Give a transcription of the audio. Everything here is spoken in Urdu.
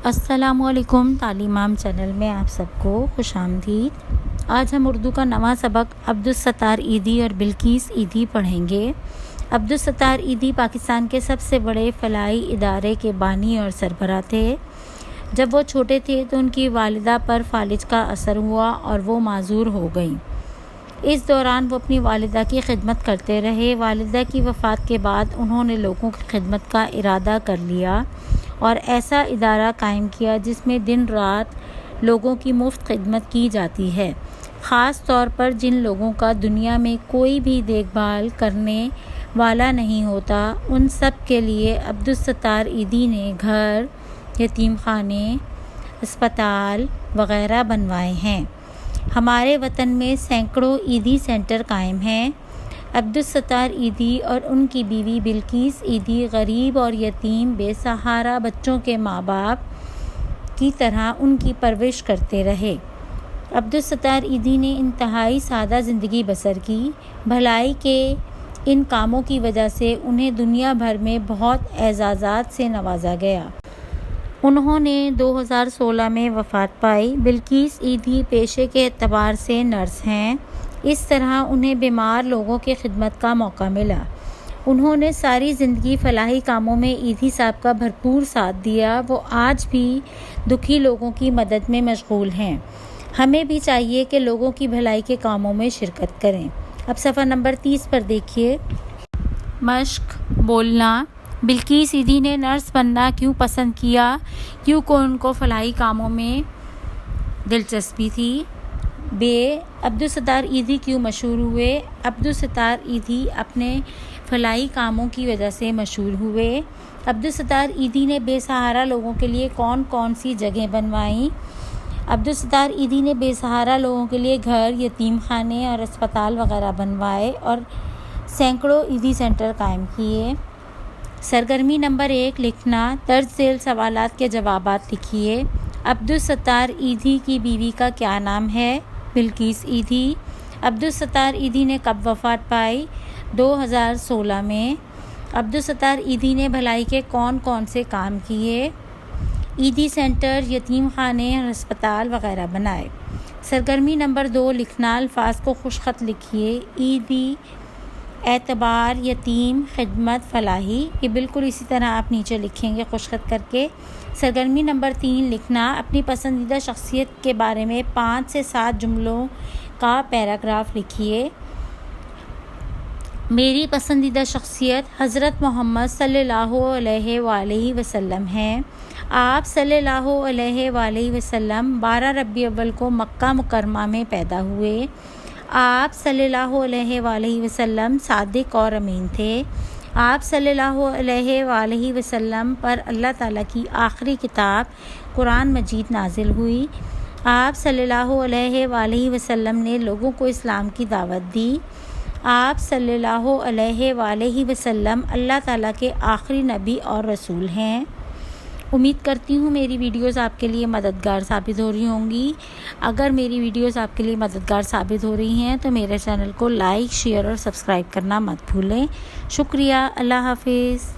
السلام علیکم، تعلیمام چینل میں آپ سب کو خوش آمدید۔ آج ہم اردو کا نواں سبق عبدالستار ایدھی اور بلقیس ایدھی پڑھیں گے۔ عبدالستار ایدھی پاکستان کے سب سے بڑے فلاحی ادارے کے بانی اور سربراہ تھے۔ جب وہ چھوٹے تھے تو ان کی والدہ پر فالج کا اثر ہوا اور وہ معذور ہو گئیں۔ اس دوران وہ اپنی والدہ کی خدمت کرتے رہے۔ والدہ کی وفات کے بعد انہوں نے لوگوں کی خدمت کا ارادہ کر لیا اور ایسا ادارہ قائم کیا جس میں دن رات لوگوں کی مفت خدمت کی جاتی ہے، خاص طور پر جن لوگوں کا دنیا میں کوئی بھی دیکھ بھال کرنے والا نہیں ہوتا۔ ان سب کے لیے عبدالستار ایدھی نے گھر، یتیم خانے، اسپتال وغیرہ بنوائے ہیں۔ ہمارے وطن میں سینکڑوں ایدھی سینٹر قائم ہیں۔ عبدالستار ایدھی اور ان کی بیوی بلقیس ایدھی غریب اور یتیم بے سہارا بچوں کے ماں باپ کی طرح ان کی پرورش کرتے رہے۔ عبدالستار ایدھی نے انتہائی سادہ زندگی بسر کی۔ بھلائی کے ان کاموں کی وجہ سے انہیں دنیا بھر میں بہت اعزازات سے نوازا گیا۔ انہوں نے 2016 میں وفات پائی۔ بلقیس ایدھی پیشے کے اعتبار سے نرس ہیں۔ اس طرح انہیں بیمار لوگوں کی خدمت کا موقع ملا۔ انہوں نے ساری زندگی فلاحی کاموں میں ایدھی صاحب کا بھرپور ساتھ دیا۔ وہ آج بھی دکھی لوگوں کی مدد میں مشغول ہیں۔ ہمیں بھی چاہیے کہ لوگوں کی بھلائی کے کاموں میں شرکت کریں۔ اب صفحہ نمبر 30 پر دیکھیے۔ مشق بولنا۔ بلقیس ایدھی نے نرس بننا کیوں پسند کیا؟ کیونکہ ان کو فلاحی کاموں میں دلچسپی تھی۔ عبدالستار ایدھی کیوں مشہور ہوئے؟ عبدالستار ایدھی اپنے فلاحی کاموں کی وجہ سے مشہور ہوئے۔ عبدالستار ایدھی نے بے سہارا لوگوں کے لیے کون کون سی جگہیں بنوائیں؟ عبدالستار ایدھی نے بے سہارا لوگوں کے لیے گھر، یتیم خانے اور اسپتال وغیرہ بنوائے اور سینکڑوں ایدھی سینٹر قائم کیے۔ سرگرمی نمبر 1 لکھنا۔ درج ذیل سوالات کے جوابات لکھیے۔ عبدالستار ایدھی کی بیوی کا کیا نام ہے؟ بلقیس ایدھی۔ عبدالستار ایدھی نے کب وفات پائی؟ 2016 میں۔ عبدالستار ایدھی نے بھلائی کے کون کون سے کام کیے؟ ایدھی سینٹر، یتیم خانے اور اسپتال وغیرہ بنائے۔ سرگرمی نمبر 2 لکھنا۔ الفاظ کو خوش خط لکھیے۔ ایدھی، اعتبار، یتیم، خدمت، فلاحی، یہ بالکل اسی طرح آپ نیچے لکھیں گے خوش خط کر کے۔ سرگرمی نمبر 3 لکھنا۔ اپنی پسندیدہ شخصیت کے بارے میں 5 سے 7 جملوں کا پیراگراف لکھیے۔ میری پسندیدہ شخصیت حضرت محمد صلی اللہ علیہ وآلہ وسلم ہیں۔ آپ صلی اللہ علیہ وآلہ وسلم 12 ربیع الاول کو مکہ مکرمہ میں پیدا ہوئے۔ آپ صلی اللہ علیہ وآلہ وسلم صادق اور امین تھے۔ آپ صلی اللہ علیہ وآلہ وسلم پر اللہ تعالیٰ کی آخری کتاب قرآن مجید نازل ہوئی۔ آپ صلی اللہ علیہ وآلہ وسلم نے لوگوں کو اسلام کی دعوت دی۔ آپ صلی اللہ علیہ وآلہ وسلم اللہ تعالیٰ کے آخری نبی اور رسول ہیں۔ امید کرتی ہوں میری ویڈیوز آپ کے لیے مددگار ثابت ہو رہی ہوں گی۔ اگر میری ویڈیوز آپ کے لیے مددگار ثابت ہو رہی ہیں تو میرے چینل کو لائک، شیئر اور سبسکرائب کرنا مت بھولیں۔ شکریہ۔ اللہ حافظ۔